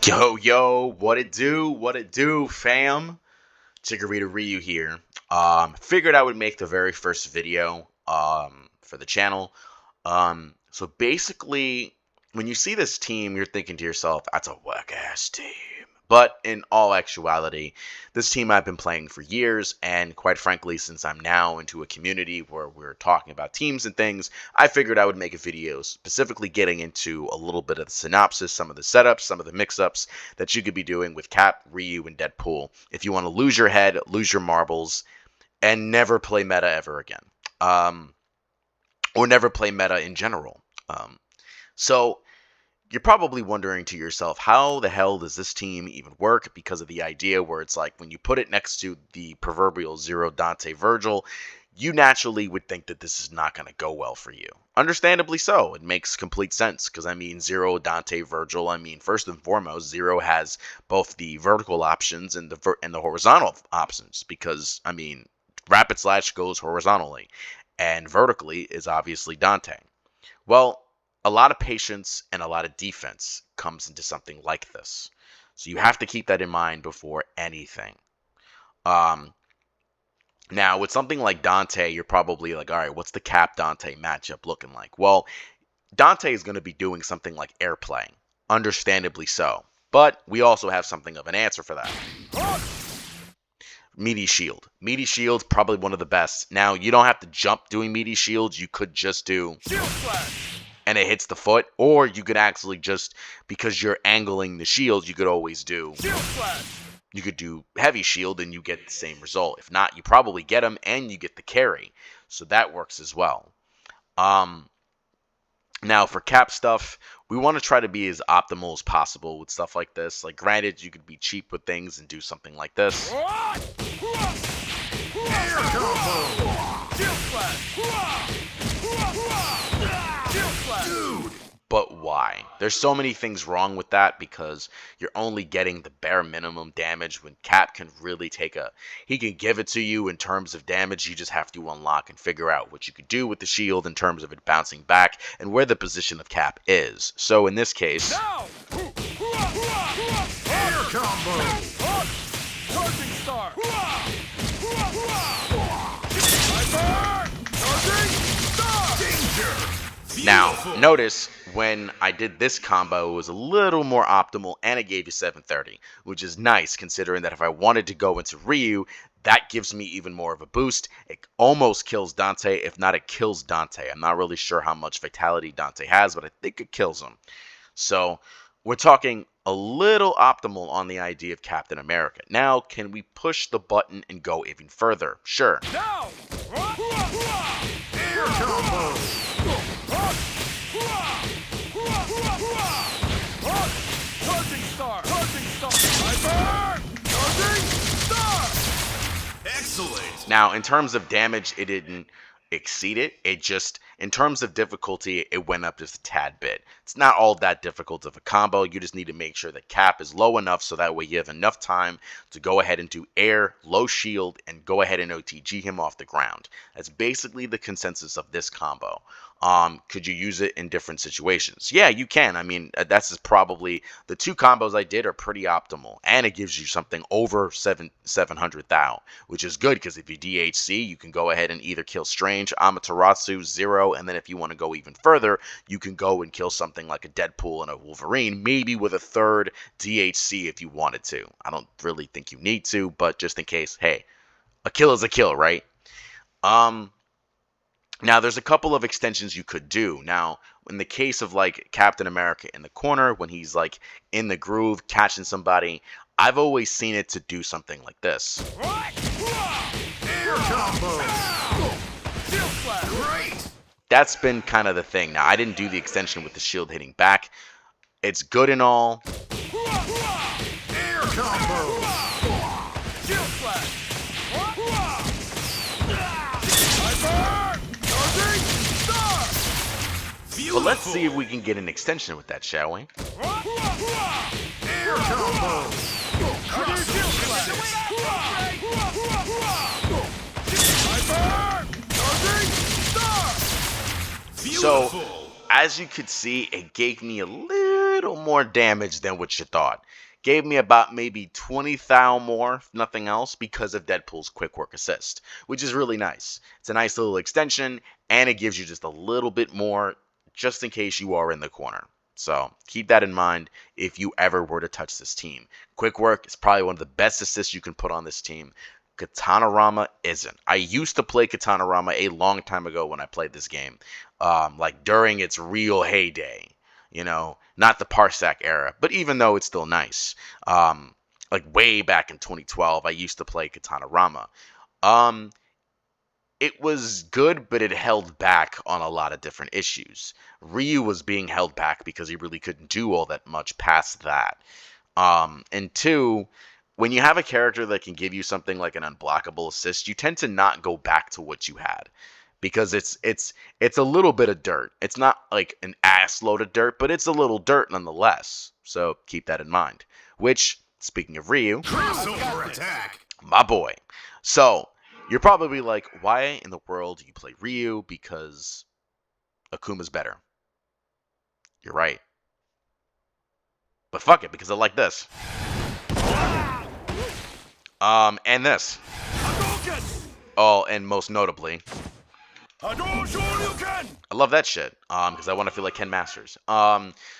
Yo, what it do, fam? Chikorita Ryu here. Figured I would make the very first video for the channel. So basically, when you see this team, you're thinking to yourself, that's a whack ass team. But in all actuality, this team I've been playing for years, and quite frankly, since I'm now into a community where we're talking about teams and things, I figured I would make a video specifically getting into a little bit of the synopsis, some of the setups, some of the mix-ups that you could be doing with Cap, Ryu, and Deadpool if you want to lose your head, lose your marbles, and never play meta ever again. Or never play meta in general. So you're probably wondering to yourself, how the hell does this team even work? Because of the idea where it's like when you put it next to the proverbial Zero Dante Virgil, you naturally would think that this is not going to go well for you. Understandably so. It makes complete sense because, I mean, Zero Dante Virgil, I mean, first and foremost, Zero has both the vertical options and the horizontal options because, I mean, Rapid Slash goes horizontally and vertically is obviously Dante. Well, a lot of patience and a lot of defense comes into something like this. So you have to keep that in mind before anything. Now, with something like Dante, you're probably like, all right, what's the Cap Dante matchup looking like? Well, Dante is going to be doing something like airplay. Understandably so. But we also have something of an answer for that. Meaty Shield. Meaty Shield's probably one of the best. Now, you don't have to jump doing Meaty Shields. You could just do Shield Slash and it hits the foot, or you could actually just, because you're angling the shield, you could always do Shield Slash. You could do Heavy Shield and you get the same result. If not, you probably get them and you get the carry. So that works as well. Now, for Cap stuff, we want to try to be as optimal as possible with stuff like this. Like, granted, you could be cheap with things and do something like this. Air combo! Shield Slash! Dude! But why? There's so many things wrong with that because you're only getting the bare minimum damage when Cap can really he can give it to you in terms of damage. You just have to unlock and figure out what you could do with the shield in terms of it bouncing back and where the position of Cap is. So in this case, air combo! Charging star! Danger! Now, notice when I did this combo, it was a little more optimal and it gave you 730, which is nice considering that if I wanted to go into Ryu, that gives me even more of a boost. It almost kills Dante. If not, it kills Dante. I'm not really sure how much vitality Dante has, but I think it kills him. So we're talking a little optimal on the idea of Captain America. Now, can we push the button and go even further? Sure. Now! Air combo! Charging star! Charging star! Charging star! Excellent! Now, in terms of damage, it didn't exceed it. It just, in terms of difficulty, it went up just a tad bit. It's not all that difficult of a combo. You just need to make sure the Cap is low enough so that way you have enough time to go ahead and do air, low shield, and go ahead and OTG him off the ground. That's basically the consensus of this combo. Could you use it in different situations? Yeah, you can. I mean, that's probably the two combos I did are pretty optimal, and it gives you something over 700 thou, which is good because if you DHC, you can go ahead and either kill Strange, Amaterasu, Zero, and then if you want to go even further, you can go and kill something like a Deadpool and a Wolverine, maybe with a third DHC if you wanted to. I don't really think you need to, but just in case, hey, a kill is a kill, right? Now, there's a couple of extensions you could do. Now, in the case of, like, Captain America in the corner, when he's, like, in the groove, catching somebody, I've always seen it to do something like this. Air combo! Great! That's been kind of the thing. Now, I didn't do the extension with the shield hitting back. It's good and all. Air combo! Shield Slash! But let's see if we can get an extension with that, shall we? Air combo! So, as you could see, it gave me a little little more damage than what you thought. Gave me about maybe 20,000 more, if nothing else, because of Deadpool's quick work assist, which is really nice. It's a nice little extension, and it gives you just a little bit more just in case you are in the corner. So keep that in mind if you ever were to touch this team. Quick work is probably one of the best assists you can put on this team. Katanarama isn't. I used to play Katanarama a long time ago when I played this game, like during its real heyday. You know, not the Parsec era, but even though it's still nice. Like way back in 2012, I used to play Katanarama. It was good, but it held back on a lot of different issues. Ryu was being held back because he really couldn't do all that much past that. And two, when you have a character that can give you something like an unblockable assist, you tend to not go back to what you had because it's a little bit of dirt. It's not like an ass load of dirt, but it's a little dirt nonetheless. So keep that in mind. Which, speaking of Ryu, Crossover attack. my boy. So you're probably like, why in the world do you play Ryu? Because Akuma's better. You're right. But fuck it, because I like this. And this. Hadouken! Oh, and most notably, Hadouken! I love that shit. Because I want to feel like Ken Masters.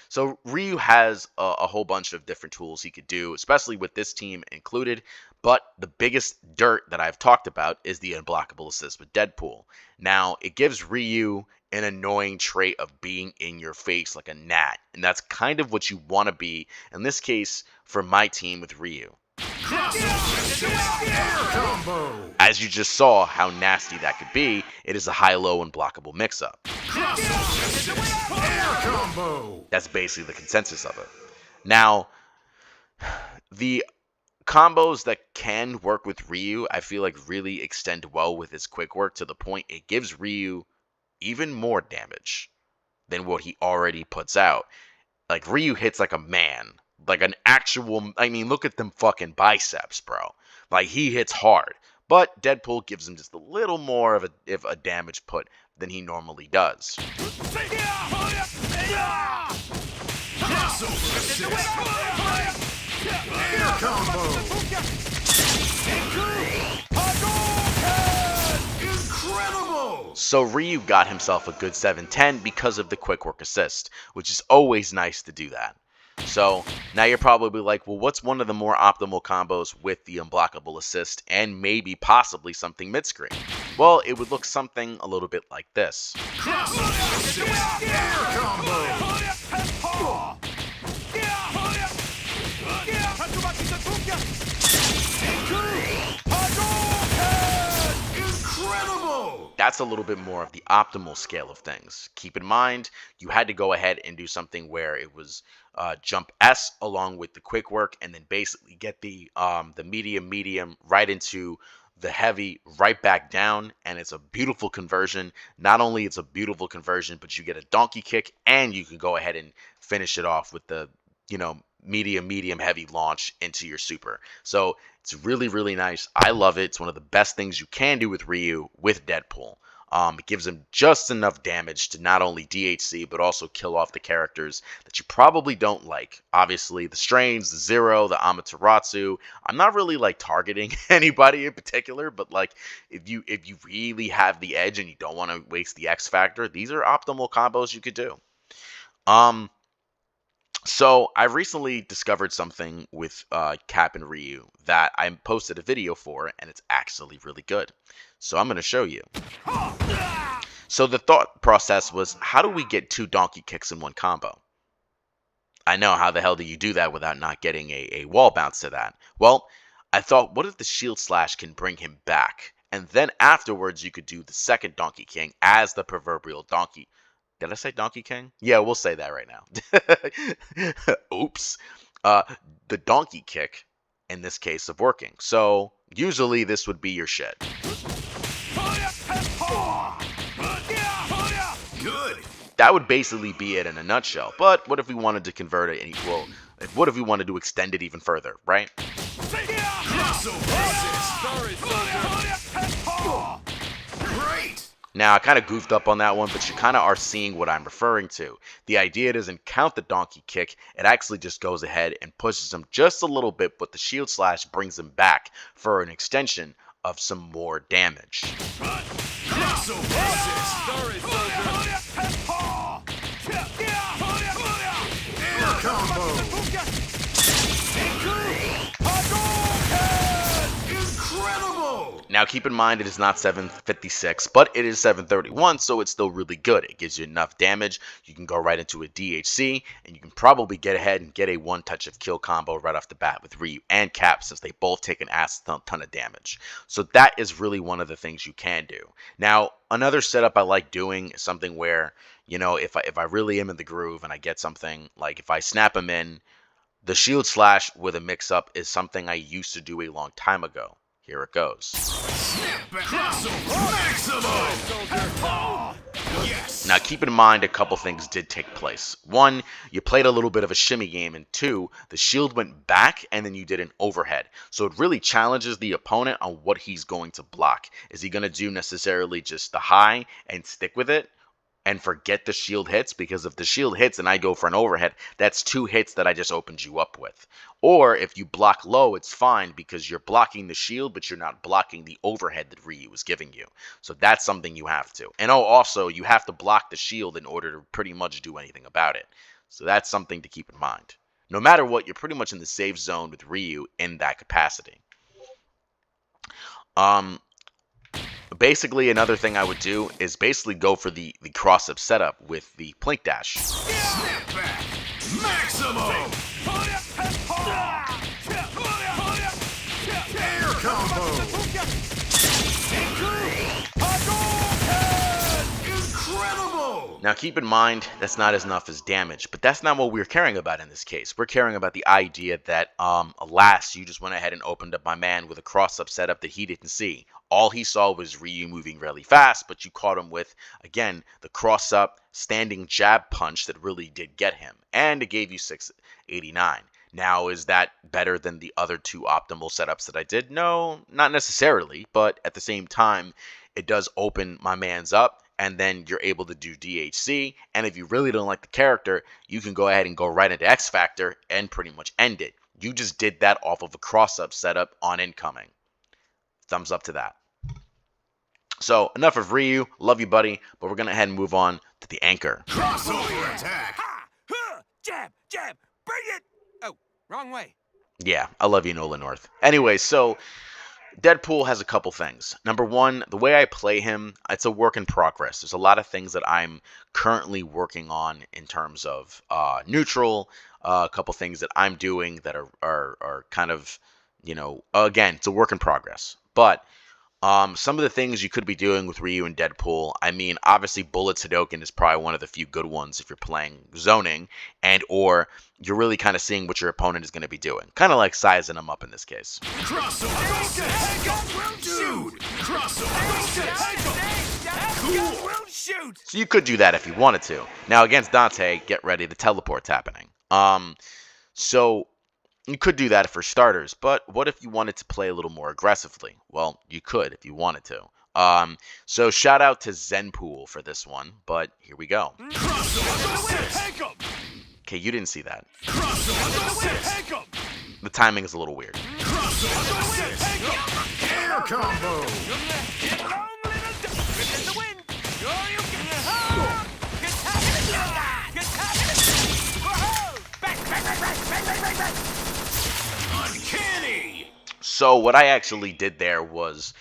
So Ryu has a whole bunch of different tools he could do, especially with this team included. But the biggest dirt that I've talked about is the unblockable assist with Deadpool. Now, it gives Ryu an annoying trait of being in your face like a gnat. And that's kind of what you want to be, in this case, for my team with Ryu. Air combo! As you just saw how nasty that could be, it is a high-low unblockable mix-up. Air combo! That's basically the consensus of it. Now, the combos that can work with Ryu, I feel like really extend well with his quick work to the point it gives Ryu even more damage than what he already puts out. Like, Ryu hits like a man. Like an actual, I mean, look at them fucking biceps, bro. Like, he hits hard. But Deadpool gives him just a little more of a damage put than he normally does. Air combo! Incredible! So Ryu got himself a good 7-10 because of the quick work assist, which is always nice to do that. So now you're probably like, well, what's one of the more optimal combos with the unblockable assist and maybe possibly something mid-screen? Well, it would look something a little bit like this. Air combo! Incredible! That's a little bit more of the optimal scale of things. Keep in mind, you had to go ahead and do something where it was jump S along with the quick work, and then basically get the medium right into the heavy right back down, and it's a beautiful conversion. Not only it's a beautiful conversion, but you get a donkey kick, and you can go ahead and finish it off with the medium heavy launch into your super. So it's really, really nice. I love it. It's one of the best things you can do with Ryu with Deadpool. It gives him just enough damage to not only DHC, but also kill off the characters that you probably don't like. Obviously, the Strains, the Zero, the Amaterasu. I'm not really like targeting anybody in particular, but like if you really have the edge and you don't want to waste the X Factor, these are optimal combos you could do. So I recently discovered something with Cap and Ryu that I posted a video for, and it's actually really good. So I'm going to show you. So the thought process was, how do we get 2 donkey kicks in one combo? I know, how the hell do you do that without not getting a wall bounce to that? Well, I thought, what if the shield slash can bring him back? And then afterwards, you could do the second Donkey King as the proverbial donkey. Did I say Donkey King? Yeah, we'll say that right now. Oops. The donkey kick, in this case, of working. So, usually this would be your shit. Good! That would basically be it in a nutshell. But what if we wanted to convert it and equal? What if we wanted to extend it even further, right? Crossover assist! Great! Now, I kind of goofed up on that one, but you kind of are seeing what I'm referring to. The idea doesn't count the donkey kick. It actually just goes ahead and pushes him just a little bit, but the shield slash brings him back for an extension of some more damage. Air combo. Incredible. Now, keep in mind it is not 756, but it is 731, so it's still really good. It gives you enough damage. You can go right into a DHC, and you can probably get ahead and get a one-touch of kill combo right off the bat with Ryu and Cap, since they both take an ass ton of damage. So that is really one of the things you can do. Now, another setup I like doing is something where, you know, if I really am in the groove and I get something, like if I snap him in, the shield slash with a mix-up is something I used to do a long time ago. Here it goes. Yes. Now, keep in mind a couple things did take place. One, you played a little bit of a shimmy game, and two, the shield went back and then you did an overhead. So it really challenges the opponent on what he's going to block. Is he going to do necessarily just the high and stick with it and forget the shield hits? Because if the shield hits and I go for an overhead, that's 2 hits that I just opened you up with. Or if you block low, it's fine because you're blocking the shield, but you're not blocking the overhead that Ryu was giving you. So that's something you have to. And oh, also, you have to block the shield in order to pretty much do anything about it. So that's something to keep in mind. No matter what, you're pretty much in the safe zone with Ryu in that capacity. Basically, another thing I would do is basically go for the cross-up setup with the Plink Dash. Snap back. Maximum. Air combo. Incredible. Now, keep in mind, that's not as enough as damage, but that's not what we're caring about in this case. We're caring about the idea that, alas, you just went ahead and opened up my man with a cross-up setup that he didn't see. All he saw was Ryu moving really fast, but you caught him with, again, the cross-up standing jab punch that really did get him, and it gave you 689. Now, is that better than the other 2 optimal setups that I did? No, not necessarily, but at the same time, it does open my man's up, and then you're able to do DHC, and if you really don't like the character, you can go ahead and go right into X Factor and pretty much end it. You just did that off of a cross-up setup on incoming. Thumbs up to that. So, enough of Ryu. Love you, buddy, but we're going to head and move on to the anchor. Crossover attack. Ha! Huh! Jab! Jab! Bring it! Oh, wrong way. Yeah, I love you, Nolan North. Anyway, so Deadpool has a couple things. Number one, the way I play him, it's a work in progress. There's a lot of things that I'm currently working on in terms of neutral, a couple things that I'm doing that are kind of, you know, again, it's a work in progress. But some of the things you could be doing with Ryu and Deadpool, I mean, obviously Bullet Hadoken is probably one of the few good ones if you're playing zoning, and or you're really kind of seeing what your opponent is going to be doing. Kind of like sizing them up in this case. Crossover. Dude. Crossover. Shoot! So you could do that if you wanted to. Now against Dante, get ready, the teleport's happening. So you could do that for starters, but what if you wanted to play a little more aggressively? Well, you could if you wanted to. So shout out to Zenpool for this one, but here we go. Okay, you didn't see that. The timing is a little weird. Air combo. Uncanny. So what I actually did there was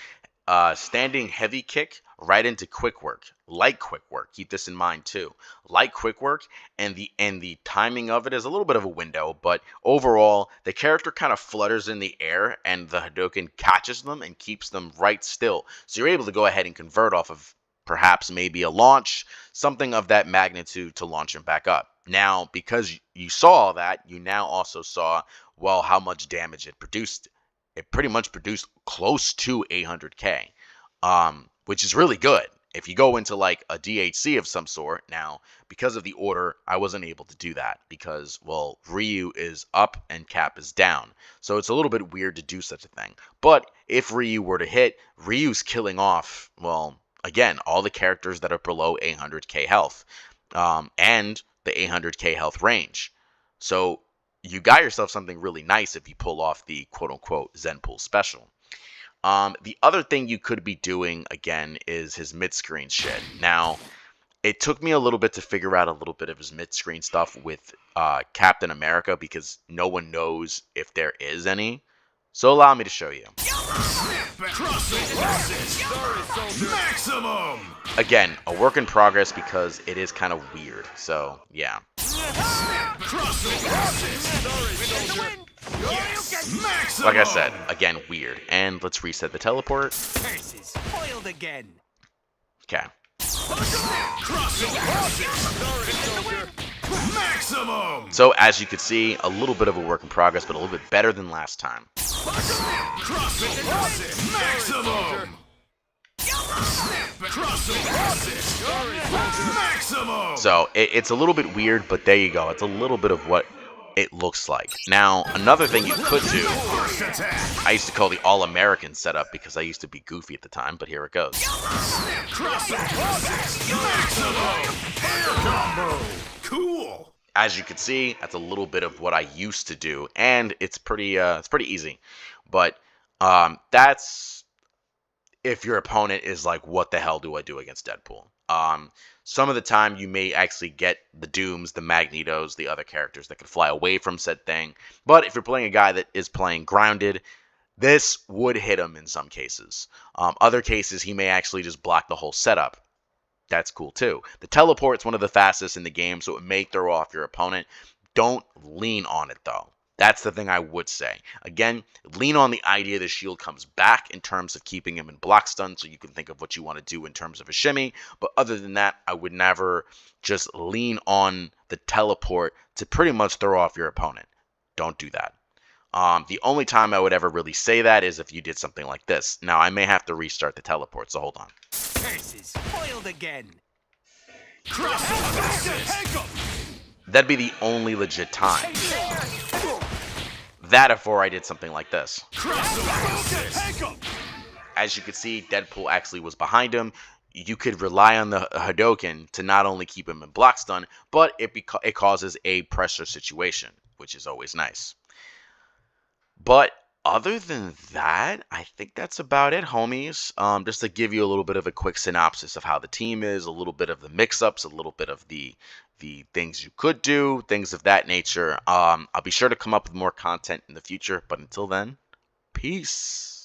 standing heavy kick right into quick work, light quick work. Keep this in mind too. Light quick work, and the timing of it is a little bit of a window, but overall the character kind of flutters in the air and the Hadoken catches them and keeps them right still. So you're able to go ahead and convert off of perhaps maybe a launch, something of that magnitude to launch him back up. Now, because you saw that, you now also saw, well, how much damage it produced. It pretty much produced close to 800k, which is really good. If you go into like a DHC of some sort, now, because of the order, I wasn't able to do that because, well, Ryu is up and Cap is down. So it's a little bit weird to do such a thing. But if Ryu were to hit, Ryu's killing off, well, again, all the characters that are below 800k health, and the 800k health range. So you got yourself something really nice if you pull off the quote-unquote Zenpool special. The other thing you could be doing, again, is his mid-screen shit. Now, it took me a little bit to figure out a little bit of his mid-screen stuff with Captain America because no one knows if there is any. So allow me to show you. Maximum! Again, a work in progress because it is kind of weird. So, yeah. Like I said, again, weird. And let's reset the teleport. Curses foiled again. Okay. Maximum! So, as you can see, a little bit of a work in progress, but a little bit better than last time. Maximum! Maximum! So, it's a little bit weird, but there you go. It's a little bit of what it looks like. Now, another thing you could do, First attack! I used to call the All-American setup because I used to be goofy at the time, but here it goes. Maximum! Air combo! Cool! As you can see, that's a little bit of what I used to do, and it's pretty easy. But that's if your opponent is like, what the hell do I do against Deadpool? Some of the time you may actually get the Dooms, the Magnetos, the other characters that can fly away from said thing. But if you're playing a guy that is playing grounded, this would hit him in some cases. Other cases, he may actually just block the whole setup. That's cool too. The teleport's one of the fastest in the game, so it may throw off your opponent. Don't lean on it though. That's the thing I would say. Again, lean on the idea the shield comes back in terms of keeping him in block stun, so you can think of what you want to do in terms of a shimmy. But other than that, I would never just lean on the teleport to pretty much throw off your opponent. Don't do that. The only time I would ever really say that is if you did something like this. Now, I may have to restart the teleport, so hold on. Curses foiled again. That'd be the only legit time. That before I did something like this. As you can see, Deadpool actually was behind him. You could rely on the Hadouken to not only keep him in block stun, but it causes a pressure situation, which is always nice. But other than that, I think that's about it, homies. Just to give you a little bit of a quick synopsis of how the team is, a little bit of the mix-ups, a little bit of the things you could do, things of that nature. I'll be sure to come up with more content in the future, but until then, peace.